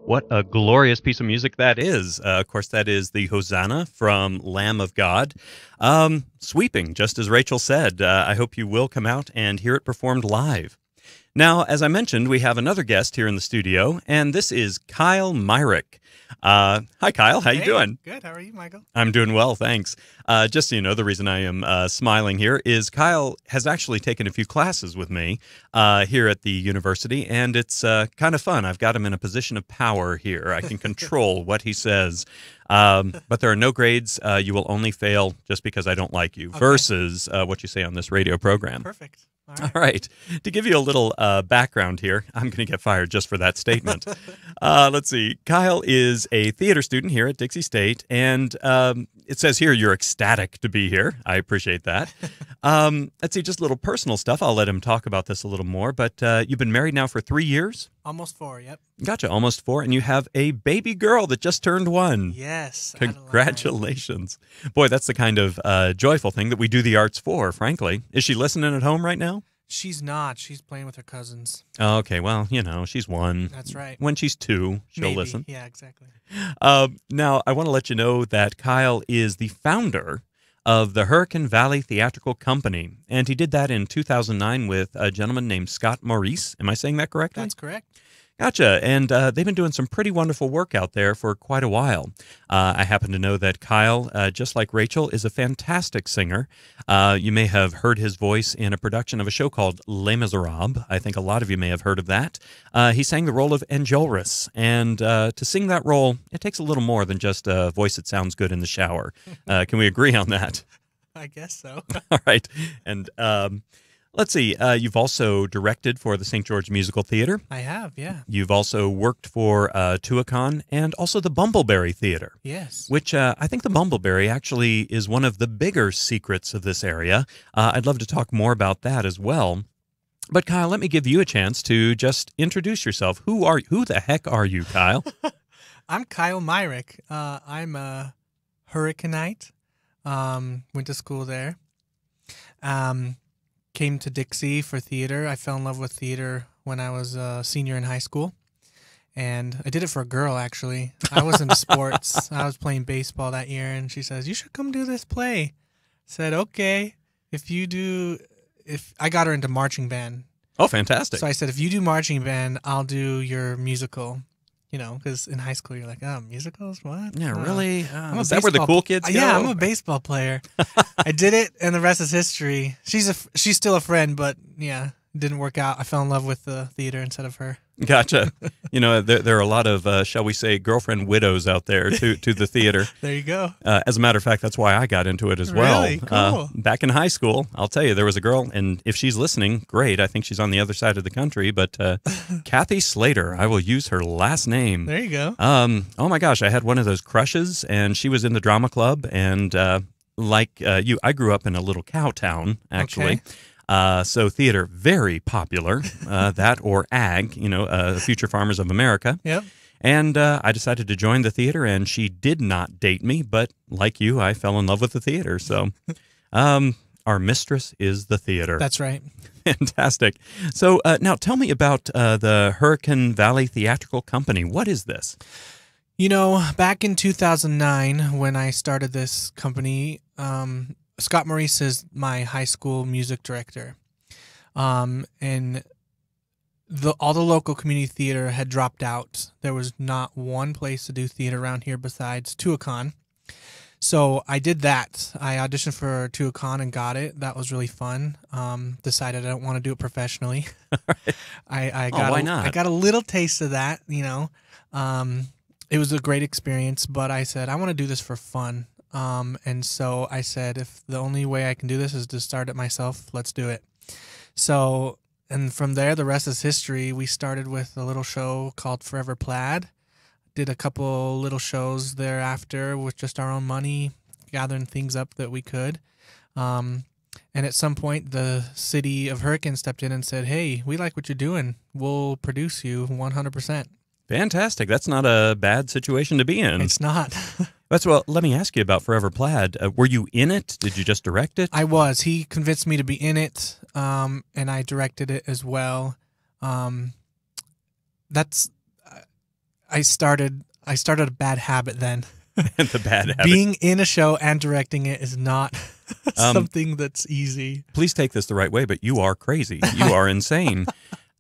What a glorious piece of music that is. Of course, that is the Hosanna from Lamb of God. Sweeping, just as Rachel said. I hope you will come out and hear it performed live. Now, as I mentioned, we have another guest here in the studio, and this is Kyle Myrick. Hi, Kyle. How you doing? Good. How are you, Michael? I'm doing well, thanks. Just so you know, the reason I am smiling here is Kyle has actually taken a few classes with me here at the university, and it's kind of fun. I've got him in a position of power here. I can control what he says. But there are no grades. You will only fail just because I don't like you, versus what you say on this radio program. Perfect. All right. To give you a little background here, I'm going to get fired just for that statement. Let's see. Kyle is a theater student here at Dixie State, and it says here you're ecstatic to be here. I appreciate that. Let's see, just a little personal stuff. I'll let him talk about this a little more, but you've been married now for 3 years? Almost 4, yep. Gotcha, almost 4, and you have a baby girl that just turned 1. Yes. Congratulations. Boy, that's the kind of joyful thing that we do the arts for, frankly. Is she listening at home right now? She's not. She's playing with her cousins. Okay, well, you know, she's 1. That's right. When she's 2, she'll Maybe. listen. Yeah, exactly. Now, I want to let you know that Kyle is the founder of the Hurricane Valley Theatrical Company, and he did that in 2009 with a gentleman named Scott Maurice. Am I saying that correctly? That's correct. Gotcha. And they've been doing some pretty wonderful work out there for quite a while. I happen to know that Kyle, just like Rachel, is a fantastic singer. You may have heard his voice in a production of a show called Les Miserables. I think a lot of you may have heard of that. He sang the role of Enjolras. And to sing that role, it takes a little more than just a voice that sounds good in the shower. Can we agree on that? I guess so. All right. And let's see, you've also directed for the St. George Musical Theater. I have, yeah. You've also worked for Tuacahn and also the Bumbleberry Theater. Yes. Which I think the Bumbleberry actually is one of the bigger secrets of this area. I'd love to talk more about that as well. But Kyle, let me give you a chance to just introduce yourself. Who the heck are you, Kyle? I'm Kyle Myrick. I'm a Hurricaneite. Went to school there. Came to Dixie for theater. I fell in love with theater when I was a senior in high school. And I did it for a girl, actually. I was into sports. I was playing baseball that year, and she says, "You should come do this play." I said, "Okay. If I got her into marching band." Oh, fantastic. So I said, "If you do marching band, I'll do your musical." You know, because in high school you're like, "Oh, musicals? What?" Yeah, really? Is that baseball where the cool kids go? Yeah, I'm a baseball player. I did it, and the rest is history. She's still a friend, but yeah, it didn't work out. I fell in love with the theater instead of her. Gotcha. You know, there are a lot of, shall we say, girlfriend widows out there to the theater. There you go. As a matter of fact, that's why I got into it as well. Really? Cool. Back in high school, I'll tell you, there was a girl, and if she's listening, great. I think she's on the other side of the country, but Kathy Slater, I will use her last name. There you go. Oh my gosh, I had one of those crushes, and she was in the drama club, and like you, I grew up in a little cow town, actually. Okay. So theater, very popular, that or ag, you know, Future Farmers of America. Yep. And I decided to join the theater, and she did not date me, but like you, I fell in love with the theater. So our mistress is the theater. That's right. Fantastic. So now tell me about the Hurricane Valley Theatrical Company. What is this? You know, back in 2009, when I started this company, Scott Maurice is my high school music director. And all the local community theater had dropped out. There was not one place to do theater around here besides Tuacahn. So I did that. I auditioned for Tuacahn and got it. That was really fun. Decided I don't want to do it professionally. I got why not? I got a little taste of that, you know. It was a great experience, but I said, I want to do this for fun. And so I said, if the only way I can do this is to start it myself, let's do it. So, and from there, the rest is history. We started with a little show called Forever Plaid. Did a couple little shows thereafter with just our own money, gathering things up that we could. And at some point, the city of Hurricane stepped in and said, "Hey, we like what you're doing. We'll produce you 100%. Fantastic. That's not a bad situation to be in. It's not. Well, let me ask you about Forever Plaid. Were you in it? Did you just direct it? I was. He convinced me to be in it, and I directed it as well. I I started a bad habit then. The bad habit. Being in a show and directing it is not something that's easy. Please take this the right way, but you are crazy. You are insane.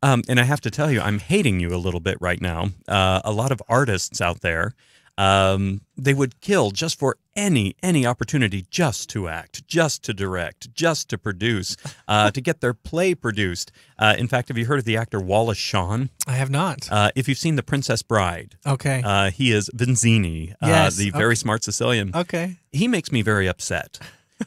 And I have to tell you, I'm hating you a little bit right now. A lot of artists out there, they would kill just for any opportunity just to act, just to direct, just to produce, to get their play produced. In fact, have you heard of the actor Wallace Shawn? I have not. If you've seen The Princess Bride, Okay. he is Vizzini, Yes. the very smart Sicilian. Okay. He makes me very upset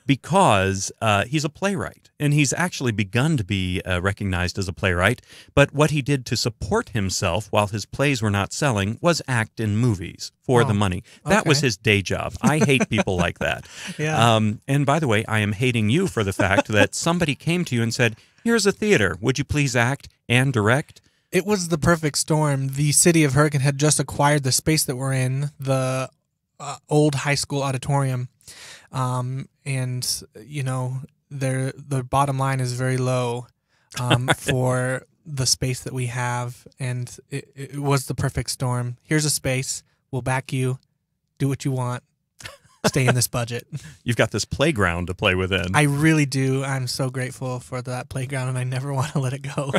because he's a playwright, and he's actually begun to be recognized as a playwright. But what he did to support himself while his plays were not selling was act in movies for the money. That was his day job. I hate people like that. Yeah. And by the way, I am hating you for the fact that somebody came to you and said, here's a theater. Would you please act and direct? It was the perfect storm. The city of Hurricane had just acquired the space that we're in, the old high school auditorium. And you know, the bottom line is very low for the space that we have, and it was the perfect storm. Here's a space. We'll back you. Do what you want. Stay in this budget. You've got this playground to play within. I really do. I'm so grateful for that playground, and I never want to let it go.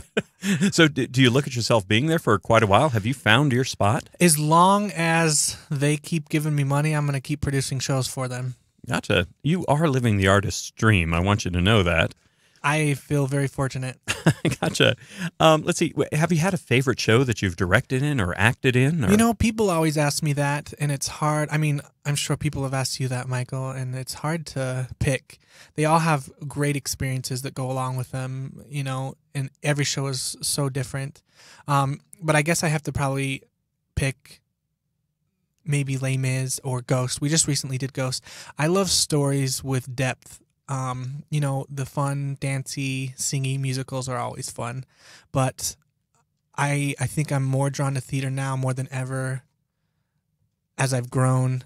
So do you look at yourself being there for quite a while? Have you found your spot? As long as they keep giving me money, I'm going to keep producing shows for them. Gotcha. You are living the artist's dream. I want you to know that. I feel very fortunate. Gotcha. Let's see. Have you had a favorite show that you've directed in or acted in? Or? You know, people always ask me that, and it's hard. I mean, I'm sure people have asked you that, Michael, and it's hard to pick. They all have great experiences that go along with them, you know, and every show is so different. But I guess I have to probably pick maybe Les Mis or Ghost. We just recently did Ghost. I love stories with depth. You know, the fun, dancey, singy musicals are always fun, but I think I'm more drawn to theater now more than ever as I've grown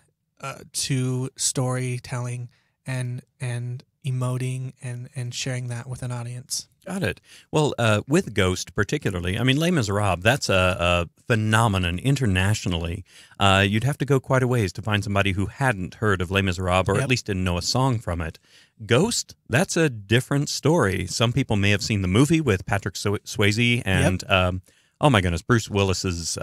to storytelling and emoting and sharing that with an audience. Got it. Well, with Ghost particularly, I mean, Les Miserables, that's a phenomenon internationally. You'd have to go quite a ways to find somebody who hadn't heard of Les Miserables or at least didn't know a song from it. Ghost, that's a different story. Some people may have seen the movie with Patrick Swayze and, oh my goodness, Bruce Willis's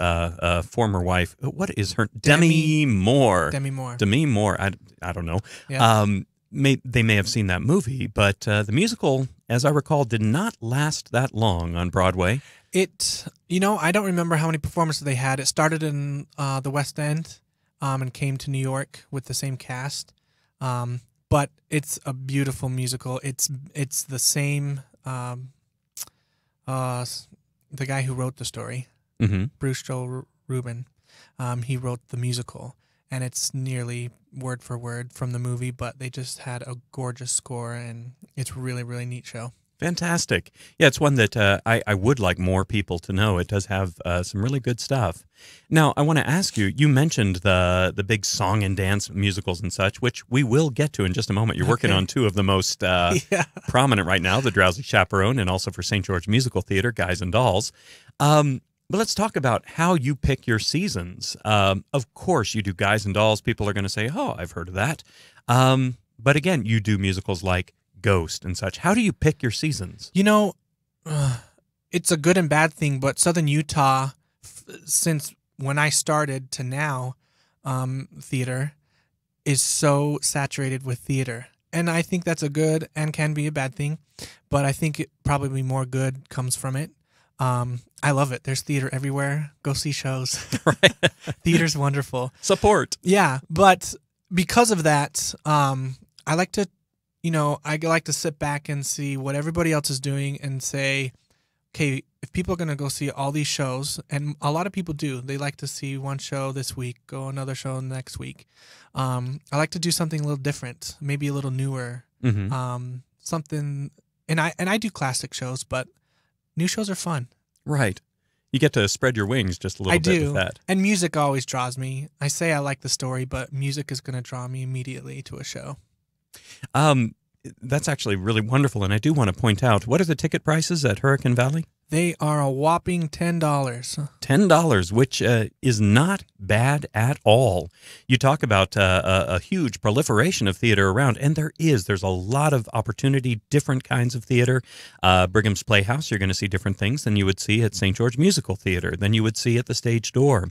former wife. What is her? Demi Moore. Demi Moore. Demi Moore. I don't know. Yeah. They may have seen that movie, but the musical, as I recall, did not last that long on Broadway. You know, I don't remember how many performances they had. It started in the West End and came to New York with the same cast. But it's a beautiful musical. It's the same, the guy who wrote the story, Bruce Joel Rubin, he wrote the musical. And it's nearly word for word from the movie, but they just had a gorgeous score, and it's really, really neat show. Fantastic. Yeah, it's one that I would like more people to know. It does have some really good stuff. Now, I want to ask you, you mentioned the big song and dance musicals and such, which we will get to in just a moment. You're working on two of the most prominent right now, The Drowsy Chaperone and also for St. George Musical Theater, Guys and Dolls. But let's talk about how you pick your seasons. Of course, you do Guys and Dolls. People are going to say, oh, I've heard of that. But again, you do musicals like Ghost and such. How do you pick your seasons? You know, it's a good and bad thing, but Southern Utah, since when I started to now, theater is so saturated with theater. And I think that's a good and can be a bad thing, but I think probably more good comes from it. I love it. There's theater everywhere. Go see shows. Theater's wonderful. Support. Yeah, but because of that, I like to, I like to sit back and see what everybody else is doing and say, okay, if people are going to go see all these shows, and a lot of people do, they like to see one show this week, go another show next week. I like to do something a little different, maybe a little newer, something. And I do classic shows, but new shows are fun. Right. You get to spread your wings just a little bit with that. And music always draws me. I say I like the story, but music is going to draw me immediately to a show. That's actually really wonderful, and I do want to point out, what are the ticket prices at Hurricane Valley? They are a whopping $10. $10, which is not bad at all. You talk about a huge proliferation of theater around, and there's a lot of opportunity, different kinds of theater. Brigham's Playhouse, you're going to see different things than you would see at St. George Musical Theater, than you would see at the Stage Door.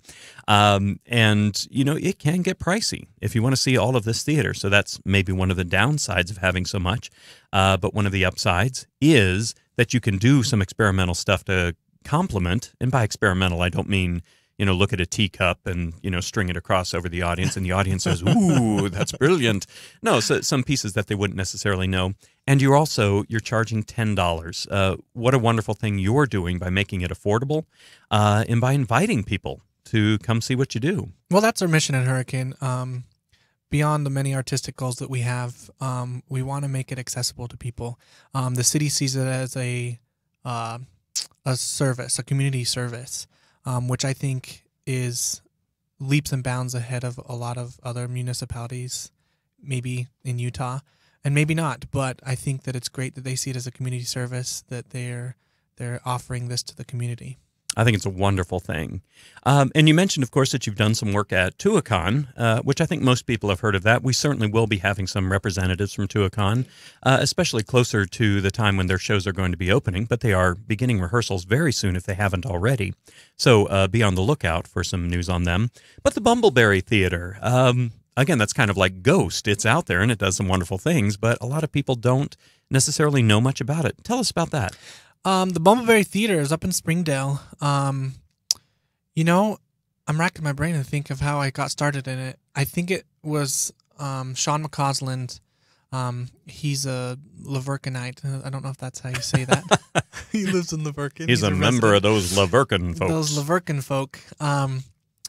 And, it can get pricey if you want to see all of this theater. So that's maybe one of the downsides of having so much. But one of the upsides is that you can do some experimental stuff to complement. And by experimental, I don't mean, look at a teacup and, string it across over the audience and the audience says, ooh, that's brilliant. No, so some pieces that they wouldn't necessarily know. And you're charging $10. What a wonderful thing you're doing by making it affordable and by inviting people to come see what you do. Well, that's our mission at Hurricane. Beyond the many artistic goals that we have, we want to make it accessible to people. The city sees it as a service, a community service, which I think is leaps and bounds ahead of a lot of other municipalities, maybe in Utah, and maybe not. But I think that it's great that they see it as a community service, that they're offering this to the community. I think it's a wonderful thing. And you mentioned, of course, that you've done some work at Tuacahn, which I think most people have heard of that. We certainly will be having some representatives from Tuacahn, especially closer to the time when their shows are going to be opening, but they are beginning rehearsals very soon if they haven't already. So be on the lookout for some news on them. But the Bumbleberry Theater, again, that's kind of like Ghost. It's out there and it does some wonderful things, but a lot of people don't necessarily know much about it. Tell us about that. The Bumbleberry Theater is up in Springdale. I'm racking my brain to think of how I got started in it. I think it was Sean McCausland. He's a Lavercanite. I don't know if that's how you say that. He lives in Lavercan. He's a member of those Lavercan folks. Those Lavercan folk.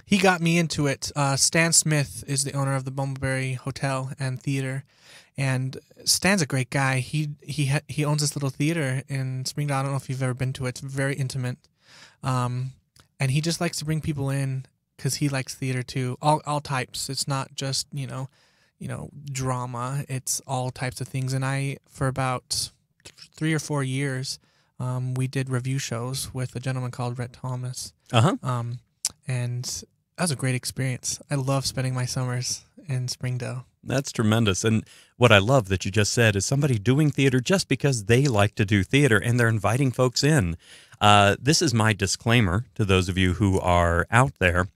He got me into it. Stan Smith is the owner of the Bumbleberry Hotel and Theater. And Stan's a great guy. He owns this little theater in Springdale. I don't know if you've ever been to it. It's very intimate. And he just likes to bring people in because he likes theater too. All types. It's not just, drama. It's all types of things. And for about 3 or 4 years, we did review shows with a gentleman called Rhett Thomas. And that was a great experience. I love spending my summers in Springdale. That's tremendous. And what I love that you just said is somebody doing theater just because they like to do theater and they're inviting folks in. This is my disclaimer to those of you who are out there.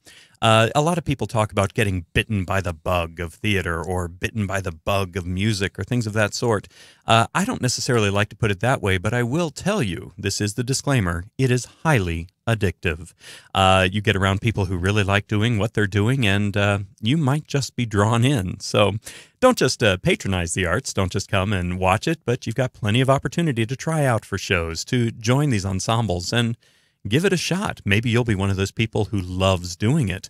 A lot of people talk about getting bitten by the bug of theater or bitten by the bug of music or things of that sort. I don't necessarily like to put it that way, but I will tell you, this is the disclaimer, it is highly addictive. You get around people who really like doing what they're doing, and you might just be drawn in. So don't just patronize the arts. Don't just come and watch it, but you've got plenty of opportunity to try out for shows, to join these ensembles, and give it a shot. Maybe you'll be one of those people who loves doing it.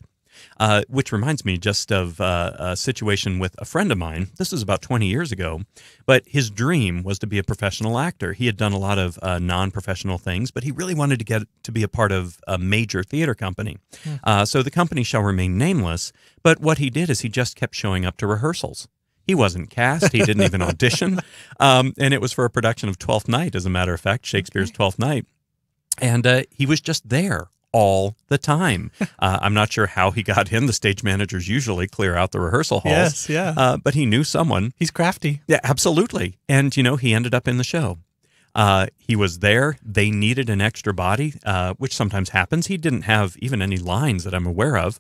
Which reminds me just of a situation with a friend of mine. This was about 20 years ago, but his dream was to be a professional actor. He had done a lot of non-professional things, but he really wanted to get to be a part of a major theater company. So the company shall remain nameless, but what he did is he just kept showing up to rehearsals. He wasn't cast. He didn't even audition. And it was for a production of Twelfth Night, as a matter of fact, Shakespeare's Twelfth Night. And he was just there all the time. I'm not sure how he got in. The stage managers usually clear out the rehearsal halls. Yes, yeah. But he knew someone. He's crafty. Yeah, absolutely. And, he ended up in the show. He was there. They needed an extra body, which sometimes happens. He didn't have even any lines that I'm aware of.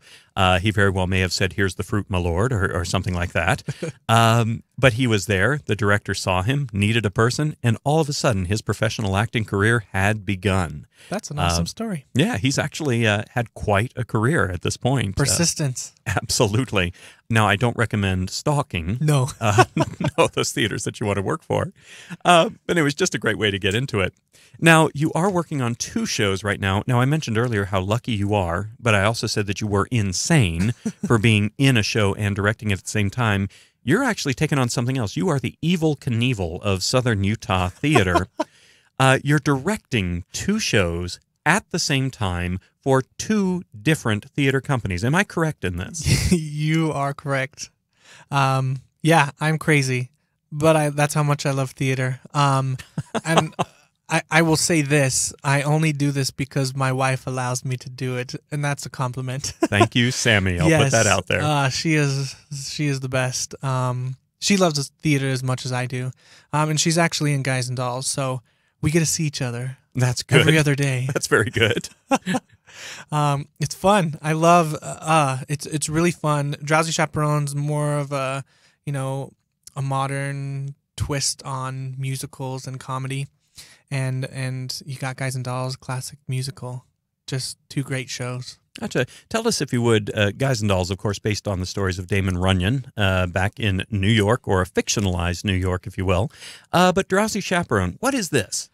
He very well may have said, "Here's the fruit, my lord," or something like that. But he was there. The director saw him, needed a person, and all of a sudden, his professional acting career had begun. That's an awesome story. Yeah, he's actually had quite a career at this point. Persistence. Absolutely. Now, I don't recommend stalking. No. No, those theaters that you want to work for. But it was just a great way to get into it. Now, you are working on 2 shows right now. Now, I mentioned earlier how lucky you are, but I also said that you were insane for being in a show and directing it at the same time. You're actually taking on something else. You are the Evel Knievel of Southern Utah theater. You're directing 2 shows at the same time for 2 different theater companies. Am I correct in this? You are correct. Yeah, I'm crazy, but that's how much I love theater. And I will say this. I only do this because my wife allows me to do it, and that's a compliment. Thank you, Sammy. I'll put that out there. She is the best. She loves the theater as much as I do. And she's actually in Guys and Dolls, so we get to see each other. That's good. Every other day. That's very good. It's fun. I love. It's really fun. Drowsy Chaperone's more of a modern twist on musicals and comedy, and you got Guys and Dolls, classic musical. Just two great shows. Gotcha. Tell us, if you would, Guys and Dolls, of course, based on the stories of Damon Runyon back in New York, or a fictionalized New York, if you will. But Drowsy Chaperone, what is this?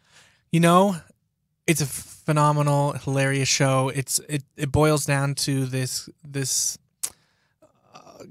It's a phenomenal, hilarious show. It boils down to this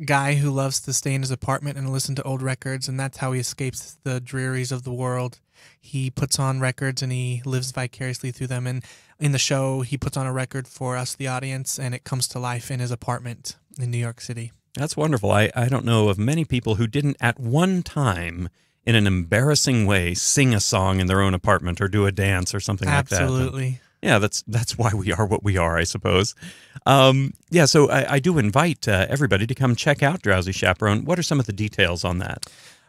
guy who loves to stay in his apartment and listen to old records, and that's how he escapes the drearies of the world. He puts on records and he lives vicariously through them. And in the show, he puts on a record for us, the audience, and it comes to life in his apartment in New York City. That's wonderful. I don't know of many people who didn't at one time, in an embarrassing way, sing a song in their own apartment or do a dance or something like that. Absolutely. Yeah, that's why we are what we are, I suppose. So I do invite everybody to come check out Drowsy Chaperone. What are some of the details on that?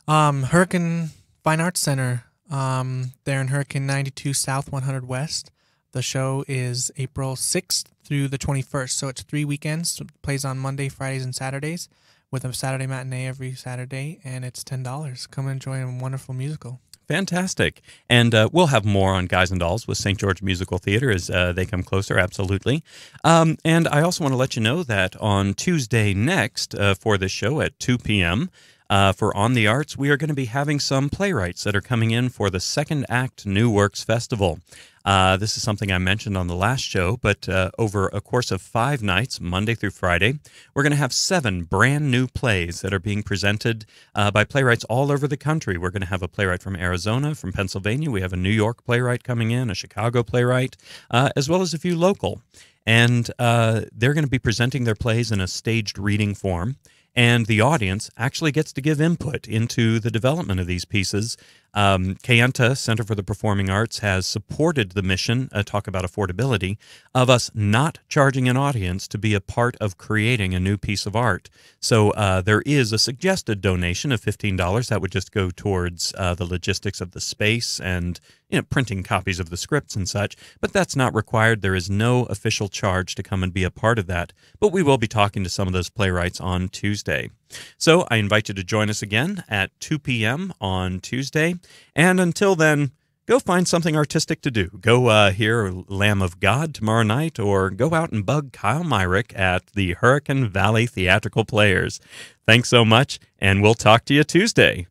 Hurricane Fine Arts Center, there in Hurricane 92 South 100 West. The show is April 6th through the 21st, so it's 3 weekends. It plays on Monday, Fridays, and Saturdays, with a Saturday matinee every Saturday, and it's $10. Come and enjoy a wonderful musical. Fantastic. And we'll have more on Guys and Dolls with St. George Musical Theater as they come closer, absolutely. And I also want to let you know that on Tuesday next for this show at 2 p.m., for On the Arts, we are going to be having some playwrights that are coming in for the Second Act New Works Festival. This is something I mentioned on the last show, but over a course of 5 nights, Monday through Friday, we're going to have 7 brand new plays that are being presented by playwrights all over the country. We're going to have a playwright from Arizona, from Pennsylvania. We have a New York playwright coming in, a Chicago playwright, as well as a few local. And they're going to be presenting their plays in a staged reading form. And the audience actually gets to give input into the development of these pieces. Kayenta, Center for the Performing Arts, has supported the mission, talk about affordability, of us not charging an audience to be a part of creating a new piece of art. So there is a suggested donation of $15 that would just go towards the logistics of the space and printing copies of the scripts and such, but that's not required. There is no official charge to come and be a part of that, but we will be talking to some of those playwrights on Tuesday. So I invite you to join us again at 2 p.m. on Tuesday, and until then, go find something artistic to do. Go hear Lamb of God tomorrow night, or go out and bug Kyle Myrick at the Hurricane Valley Theatrical Players. Thanks so much, and we'll talk to you Tuesday.